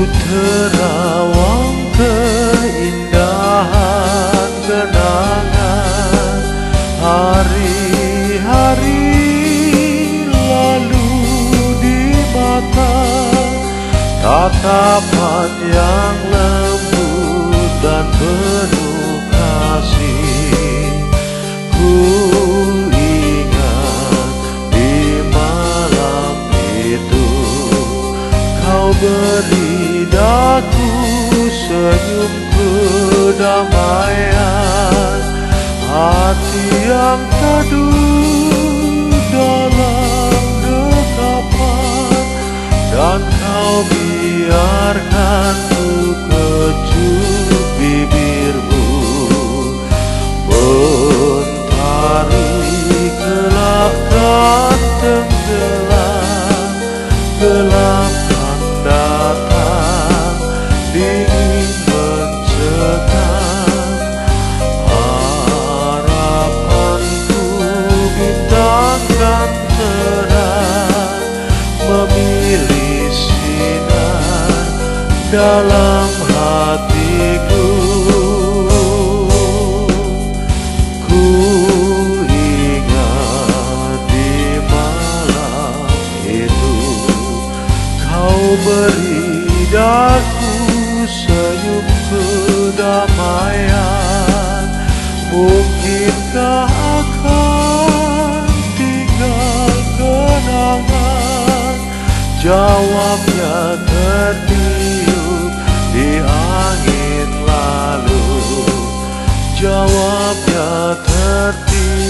terawang keindahan kenangan hari-hari lalu di mata, tatapan yang lembut dan penuh kasih. Ku ingat di malam itu Kau beri daku senyum kedamaian, hati yang teduh dalam dekapan, dan Kau biarkan ku kecup bibirmu mentari gelap dan tenggelam, gelap datang dingin mencekam. Harapanku bintang dan terang memilih sinar dalam hatiku. Ku ingat di malam itu Kau beri daku senyum kedamaian. Mungkinkah akan tinggal kenangan? Jawabnya tertiup di angin lalu, jawabnya tertiup